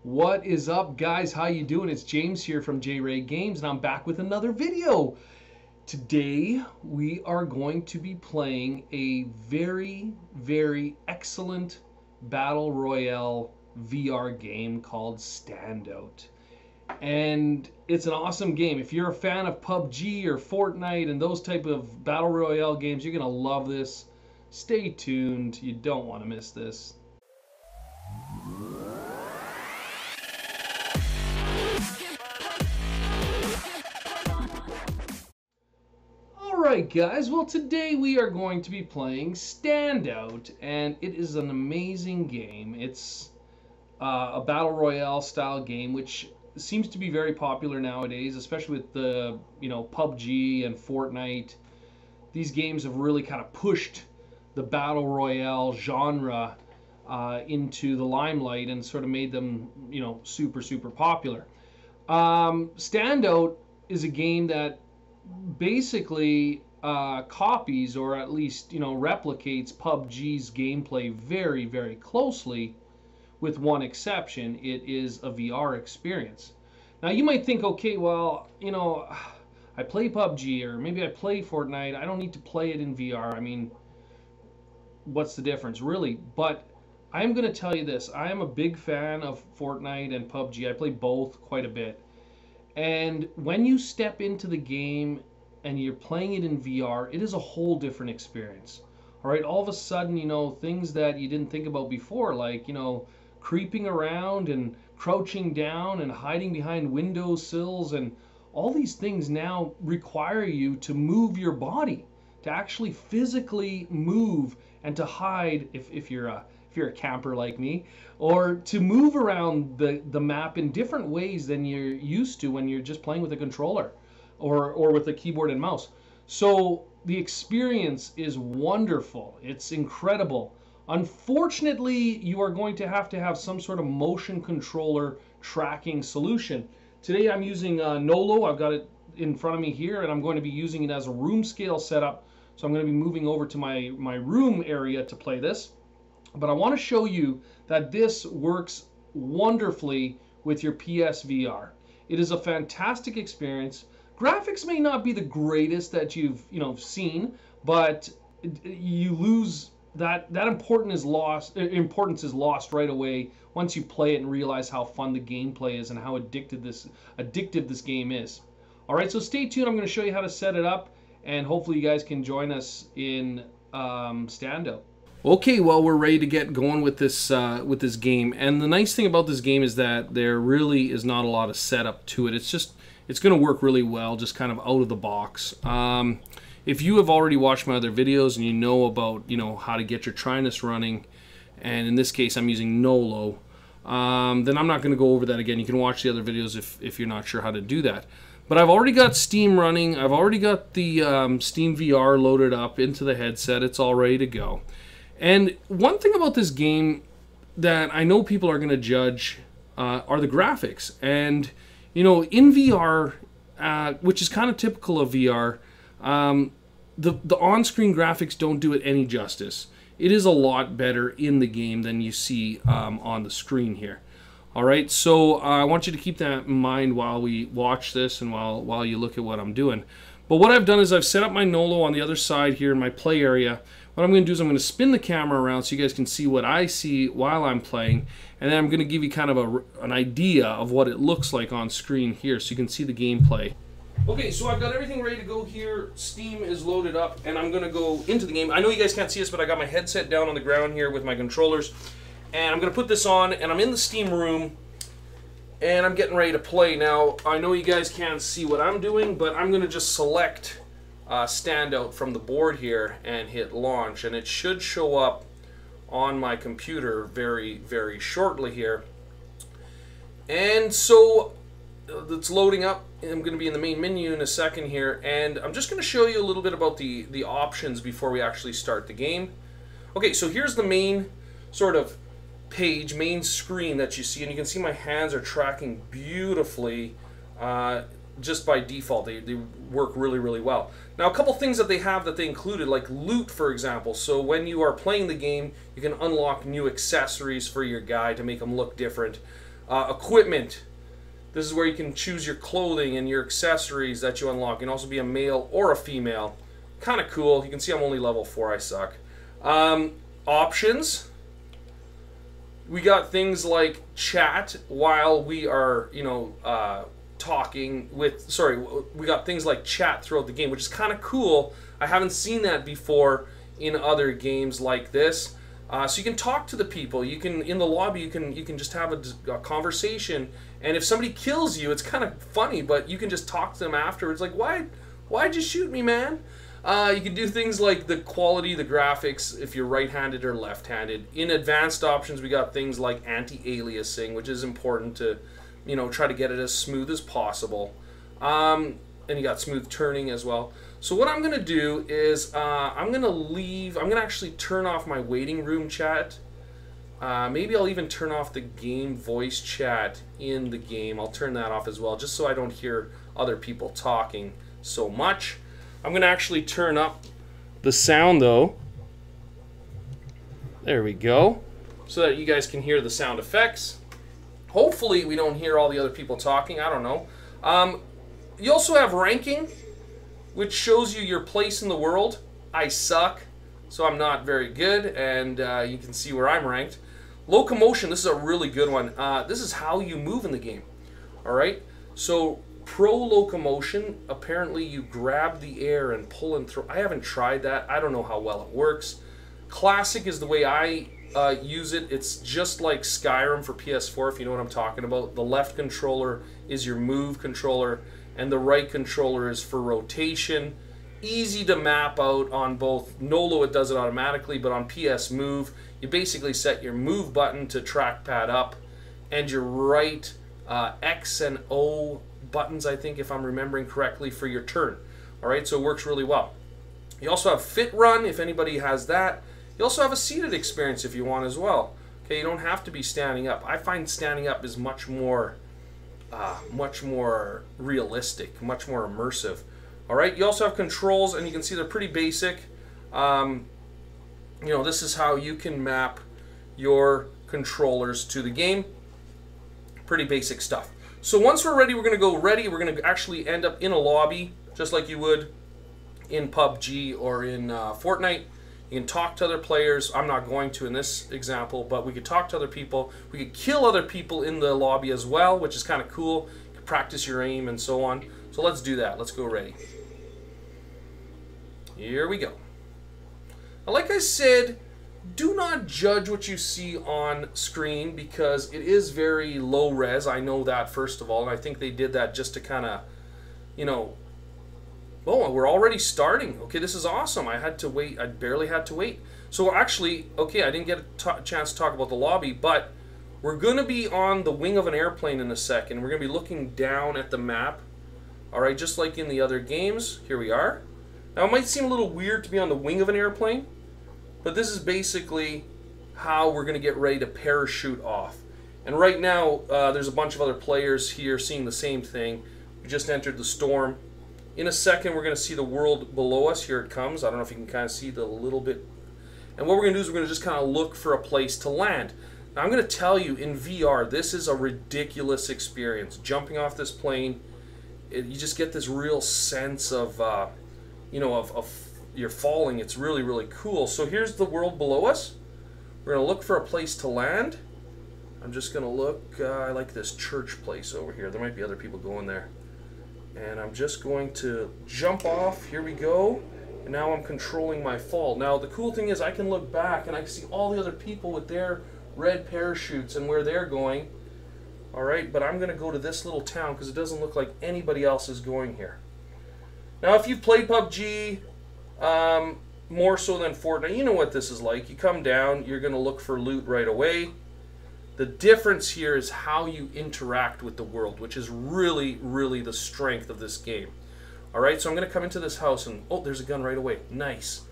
What is up, guys? How you doing? It's James here from Jraegames, and I'm back with another video. Today we are going to be playing a very excellent battle royale VR game called Standout. And it's an awesome game. If you're a fan of PUBG or Fortnite and those type of battle royale games, you're gonna love this. Stay tuned. You don't want to miss this. Alright guys, well today we are going to be playing Standout, and it is an amazing game. It's a battle royale style game which seems to be very popular nowadays, especially with the PUBG and Fortnite. These games have really kind of pushed the battle royale genre into the limelight and sort of made them super popular. Standout is a game that basically copies, or at least replicates PUBG's gameplay very closely, with one exception. It is a VR experience. Now you might think, okay, well, I play PUBG, or maybe I play Fortnite, I don't need to play it in VR. I mean, what's the difference really? But I'm going to tell you this, I am a big fan of Fortnite and PUBG. I play both quite a bit. And when you step into the game and you're playing it in VR, it is a whole different experience. All right, all of a sudden, things that you didn't think about before, like, creeping around and crouching down and hiding behind windowsills, and all these things now require you to move your body, to actually physically move and to hide if you're a camper like me, or to move around the map in different ways than you're used to when you're just playing with a controller or with a keyboard and mouse. So the experience is wonderful. It's incredible. Unfortunately, you are going to have some sort of motion controller tracking solution. Today I'm using Nolo. I've got it in front of me here, and I'm going to be using it as a room scale setup. So I'm going to be moving over to my room area to play this. But I want to show you that this works wonderfully with your PSVR. It is a fantastic experience. Graphics may not be the greatest that you've seen, but you lose that importance is lost right away once you play it and realize how fun the gameplay is and how addictive this game is. All right, so stay tuned. I'm going to show you how to set it up, and hopefully you guys can join us in Standout. Okay, well, we're ready to get going with this game, and the nice thing about this game is that there really is not a lot of setup to it. It's going to work really well, just kind of out of the box. If you have already watched my other videos and you know about how to get your Trinus running, and in this case I'm using Nolo, then I'm not going to go over that again. You can watch the other videos if you're not sure how to do that. But I've already got Steam running. I've already got the Steam VR loaded up into the headset. It's all ready to go. And one thing about this game that I know people are going to judge are the graphics. And, in VR, which is kind of typical of VR, the on-screen graphics don't do it any justice. It is a lot better in the game than you see on the screen here. All right, so I want you to keep that in mind while we watch this and while you look at what I'm doing. But what I've done is I've set up my Nolo on the other side here in my play area. What I'm going to do is I'm going to spin the camera around so you guys can see what I see while I'm playing, and then I'm going to give you kind of an idea of what it looks like on screen here so you can see the gameplay. Okay, so I've got everything ready to go here. Steam is loaded up, and I'm going to go into the game. I know you guys can't see this, but I got my headset down on the ground here with my controllers, and I'm going to put this on, and I'm in the Steam room, and I'm getting ready to play. Now, I know you guys can't see what I'm doing, but I'm going to just select Standout from the board here and hit launch, and it should show up on my computer very shortly here. And so it's loading up. I'm going to be in the main menu in a second here, and I'm just going to show you a little bit about the options before we actually start the game. Okay, so here's the main sort of page, main screen that you see, and you can see my hands are tracking beautifully just by default. They work really well. Now, a couple things that they have that they included, like loot, for example. So when you are playing the game, you can unlock new accessories for your guy to make them look different. Equipment. This is where you can choose your clothing and your accessories that you unlock. You can also be a male or a female. Kind of cool. You can see I'm only level 4. I suck. Options. We got things like chat while we are, you know, talking with... Sorry, we got things like chat throughout the game, which is kind of cool. I haven't seen that before in other games like this. So you can talk to the people. You can, in the lobby, you can just have a conversation. And if somebody kills you, it's kind of funny, but you can just talk to them afterwards. Like, why'd you shoot me, man? You can do things like the quality, the graphics, if you're right-handed or left-handed. In advanced options, we got things like anti-aliasing, which is important to, you know, try to get it as smooth as possible. And you got smooth turning as well. So what I'm going to do is I'm going to actually turn off my waiting room chat. Maybe I'll even turn off the game voice chat in the game. I'll turn that off as well, just so I don't hear other people talking so much. I'm going to actually turn up the sound, though. There we go. So that you guys can hear the sound effects. Hopefully we don't hear all the other people talking. I don't know. You also have ranking, which shows you your place in the world. I suck, so I'm not very good, and you can see where I'm ranked. Locomotion, this is a really good one. This is how you move in the game. Alright, so pro locomotion, apparently you grab the air and pull and throw. I haven't tried that. I don't know how well it works. Classic is the way I use it. It's just like Skyrim for PS4, if you know what I'm talking about. The left controller is your move controller, and the right controller is for rotation. Easy to map out on both. Nolo, it does it automatically, but on PS Move, you basically set your move button to trackpad up, and your right X and O buttons, I think, if I'm remembering correctly, for your turn. Alright, so it works really well. You also have Fit Run, if anybody has that. You also have a seated experience if you want as well. Okay, you don't have to be standing up. I find standing up is much more realistic, much more immersive. All right, you also have controls, and you can see they're pretty basic. You know, this is how you can map your controllers to the game. Pretty basic stuff. So once we're ready, we're going to go ready. We're going to actually end up in a lobby, just like you would in PUBG or in Fortnite. You can talk to other players. I'm not going to in this example, but we could talk to other people. We could kill other people in the lobby as well, which is kind of cool. You can practice your aim and so on. So let's do that. Let's go ready. Here we go. Now, like I said, do not judge what you see on screen because it is very low res. I know that, first of all, and I think they did that just to kind of, you know, oh, we're already starting. Okay, this is awesome. I had to wait. I barely had to wait. So actually, okay, I didn't get a chance to talk about the lobby, but we're going to be on the wing of an airplane in a second. We're going to be looking down at the map. All right, just like in the other games. Here we are. Now, it might seem a little weird to be on the wing of an airplane, but this is basically how we're going to get ready to parachute off. And right now, there's a bunch of other players here seeing the same thing. We just entered the storm. In a second, we're going to see the world below us. Here it comes. I don't know if you can kind of see the little bit. And what we're going to do is we're going to just kind of look for a place to land. Now, I'm going to tell you, in VR, this is a ridiculous experience. Jumping off this plane, you just get this real sense of, you know, of you're falling. It's really, really cool. So here's the world below us. We're going to look for a place to land. I'm just going to look. I like this church place over here. There might be other people going there. And I'm just going to jump off. Here we go. And now I'm controlling my fall. Now the cool thing is I can look back and I can see all the other people with their red parachutes and where they're going. Alright, but I'm going to go to this little town because it doesn't look like anybody else is going here. Now if you've played PUBG, more so than Fortnite, you know what this is like. You come down, you're going to look for loot right away. The difference here is how you interact with the world, which is really, really the strength of this game. Alright, so I'm going to come into this house and, oh, there's a gun right away. Nice.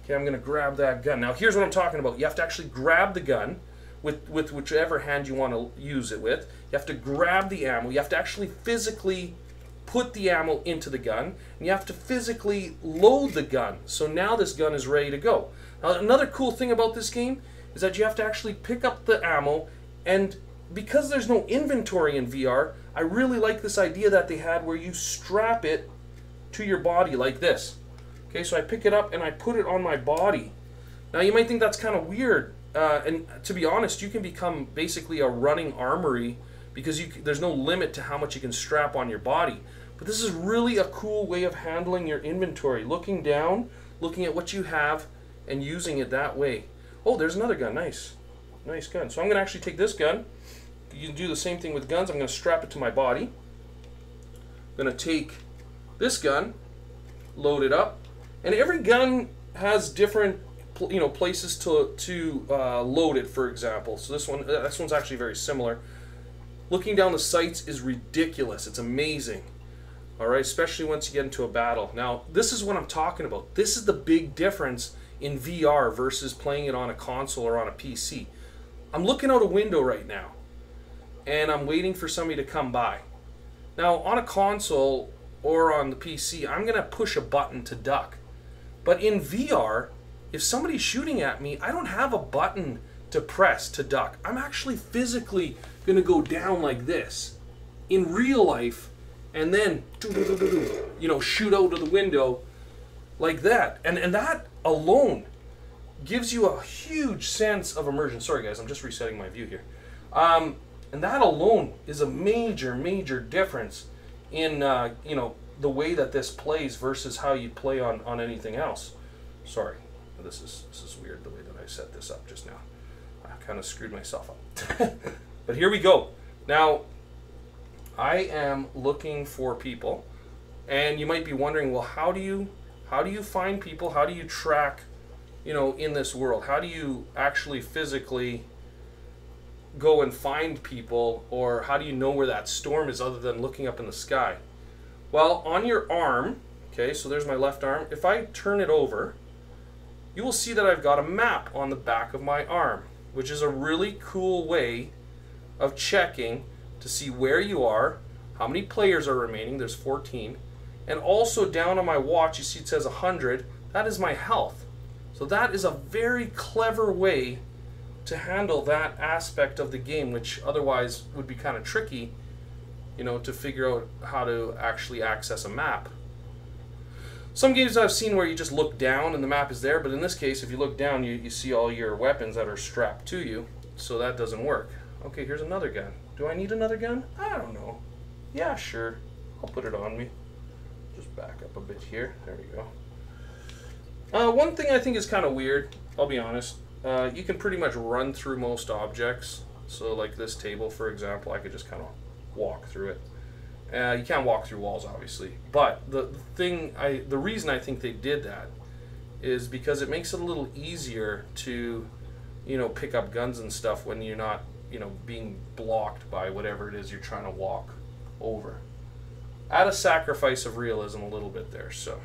Okay, I'm going to grab that gun. Now, here's what I'm talking about. You have to actually grab the gun with whichever hand you want to use it with. You have to grab the ammo. You have to actually physically put the ammo into the gun. And you have to physically load the gun. So now this gun is ready to go. Now, another cool thing about this game is that you have to actually pick up the ammo and because there's no inventory in VR, I really like this idea that they had where you strap it to your body like this. Okay, so I pick it up and I put it on my body. Now you might think that's kind of weird, and to be honest, you can become basically a running armory because there's no limit to how much you can strap on your body. But this is really a cool way of handling your inventory, looking down, looking at what you have, and using it that way. Oh, there's another gun. Nice. Nice gun. So I'm going to actually take this gun. You can do the same thing with guns. I'm going to strap it to my body. I'm going to take this gun, load it up, and every gun has different places to load it, for example. So this one's actually very similar. Looking down the sights is ridiculous. It's amazing. All right, especially once you get into a battle. Now, this is what I'm talking about. This is the big difference in VR versus playing it on a console or on a PC. I'm looking out a window right now, and I'm waiting for somebody to come by. Now, on a console or on the PC, I'm going to push a button to duck. But in VR, if somebody's shooting at me, I don't have a button to press to duck. I'm actually physically going to go down like this in real life and then shoot out of the window like that. And that alone gives you a huge sense of immersion. Sorry guys, I'm just resetting my view here. And that alone is a major difference in the way that this plays versus how you play on anything else. Sorry, this is weird the way that I set this up just now. I kind of screwed myself up. But here we go. Now, I am looking for people, and you might be wondering, well, how do you find people? How do you track, in this world? How do you actually physically go and find people, or how do you know where that storm is other than looking up in the sky? Well, on your arm, okay, so there's my left arm. If I turn it over, you will see that I've got a map on the back of my arm, which is a really cool way of checking to see where you are, how many players are remaining, there's 14, and also down on my watch, you see it says 100, that is my health. So that is a very clever way to handle that aspect of the game, which otherwise would be kind of tricky, to figure out how to actually access a map. Some games I've seen where you just look down and the map is there, but in this case, if you look down, you see all your weapons that are strapped to you, so that doesn't work. Okay, here's another gun. Do I need another gun? I don't know. Yeah, sure. I'll put it on me. Just back up a bit here. There we go. One thing I think is kind of weird, I'll be honest, you can pretty much run through most objects. So like this table, for example, I could just kind of walk through it. You can't walk through walls, obviously. But the reason I think they did that is because it makes it a little easier to, pick up guns and stuff when you're not, being blocked by whatever it is you're trying to walk over. At a sacrifice of realism a little bit there, so.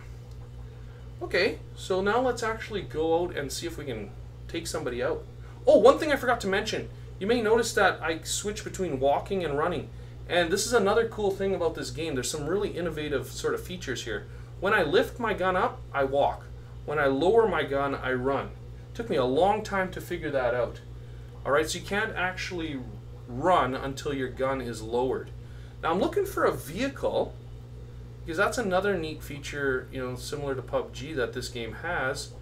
Okay, so now let's actually go out and see if we can take somebody out. Oh, one thing I forgot to mention. You may notice that I switch between walking and running. And this is another cool thing about this game. There's some really innovative sort of features here. When I lift my gun up, I walk. When I lower my gun, I run. It took me a long time to figure that out. Alright, so you can't actually run until your gun is lowered. Now I'm looking for a vehicle, because that's another neat feature, similar to PUBG that this game has.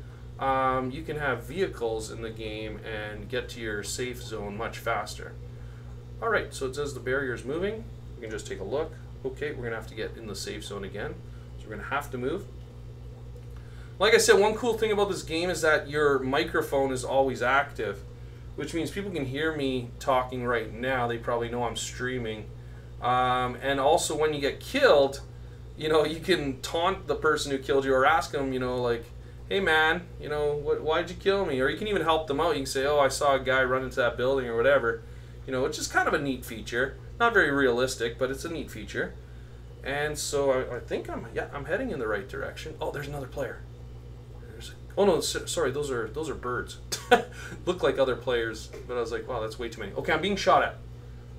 You can have vehicles in the game and get to your safe zone much faster. Alright, so it says the barrier is moving. We can just take a look. Okay, we're going to have to get in the safe zone again. So we're going to have to move. Like I said, one cool thing about this game is that your microphone is always active, which means people can hear me talking right now. They probably know I'm streaming. And also when you get killed, you can taunt the person who killed you or ask them, like, hey man, why'd you kill me? Or you can even help them out. You can say, oh, I saw a guy run into that building or whatever. It's just kind of a neat feature. Not very realistic, but it's a neat feature. And so I think I'm heading in the right direction. Oh, there's another player. Oh no, sorry, those are birds. Look like other players, but I was like, wow, that's way too many. Okay, I'm being shot at.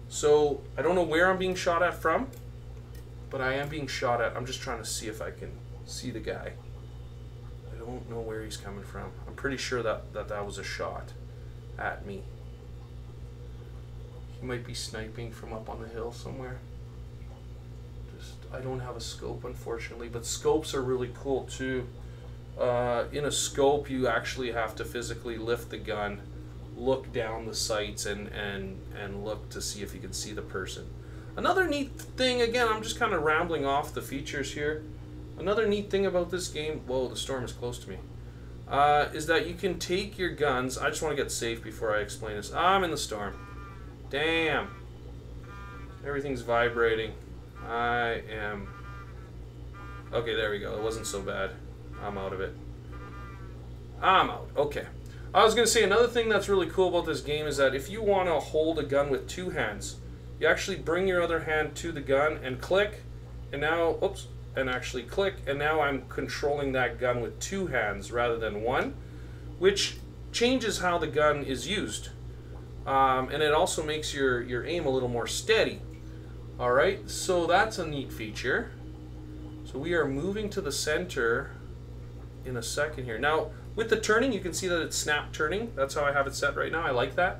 So I don't know where I'm being shot at from, but I am being shot at. I'm just trying to see if I can see the guy. I don't know where he's coming from. I'm pretty sure that was a shot at me. He might be sniping from up on the hill somewhere. I don't have a scope, unfortunately, but scopes are really cool too. In a scope, you actually have to physically lift the gun, look down the sights, and look to see if you can see the person. Another neat thing, again, I'm just kind of rambling off the features here. Another neat thing about this game, whoa, the storm is close to me, is that you can take your guns. I just want to get safe before I explain this. I'm in the storm. Damn. Everything's vibrating. I am... Okay, there we go. It wasn't so bad. I'm out of it. I'm out. Okay. I was going to say another thing that's really cool about this game is that if you want to hold a gun with two hands, you actually bring your other hand to the gun and click, and now, oops, and actually click, and now I'm controlling that gun with two hands rather than one, which changes how the gun is used. And it also makes your aim a little more steady. Alright, so that's a neat feature. So we are moving to the center in a second here. Now, with the turning, you can see that it's snap turning. That's how I have it set right now. I like that.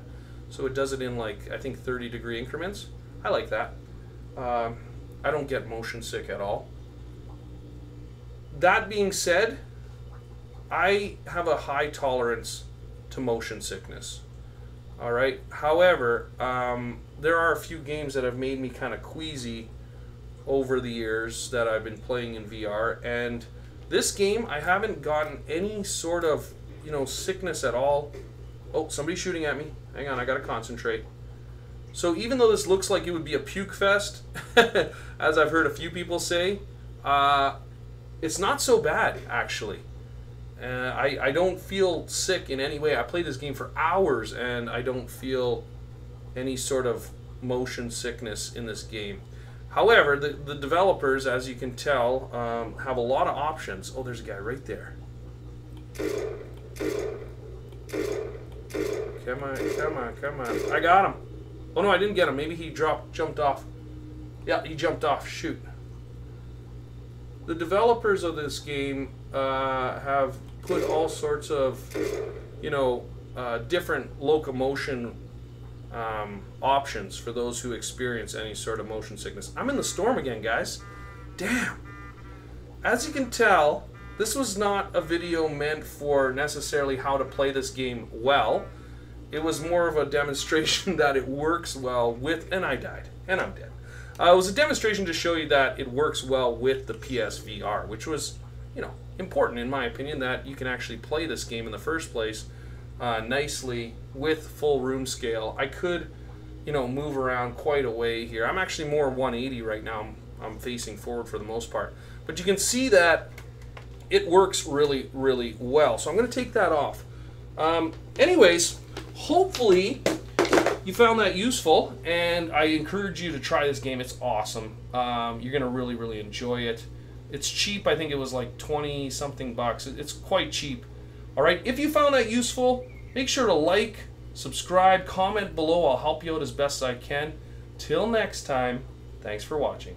So it does it in, like, I think 30-degree increments. I like that. I don't get motion sick at all. That being said, I have a high tolerance to motion sickness. Alright, however, there are a few games that have made me kind of queasy over the years that I've been playing in VR, and this game, I haven't gotten any sort of, you know, sickness at all. Oh, somebody's shooting at me. Hang on, I gotta concentrate. So even though this looks like it would be a puke fest, as I've heard a few people say, it's not so bad, actually. I don't feel sick in any way. I played this game for hours and I don't feel any sort of motion sickness in this game. However, the developers, as you can tell, have a lot of options. Oh, there's a guy right there. Come on, come on, come on. I got him. Oh no, I didn't get him. Maybe he jumped off. Yeah, he jumped off. Shoot. The developers of this game have put all sorts of, you know, different locomotion options for those who experience any sort of motion sickness. I'm in the storm again, guys. Damn. As you can tell, this was not a video meant for necessarily how to play this game well. It was more of a demonstration that it works well with, and I died, and I'm dead. It was a demonstration to show you that it works well with the PSVR, which was, you know, important in my opinion, that you can actually play this game in the first place nicely with full room scale. I could, you know, move around quite a way here. I'm actually more 180 right now. I'm facing forward for the most part. But you can see that it works really, really well. So I'm going to take that off. Anyways, hopefully you found that useful, and I encourage you to try this game. It's awesome. You're going to really, really enjoy it. It's cheap. I think it was like 20-something bucks. It's quite cheap. All right, if you found that useful, make sure to like, subscribe, comment below. I'll help you out as best I can. Till next time, thanks for watching.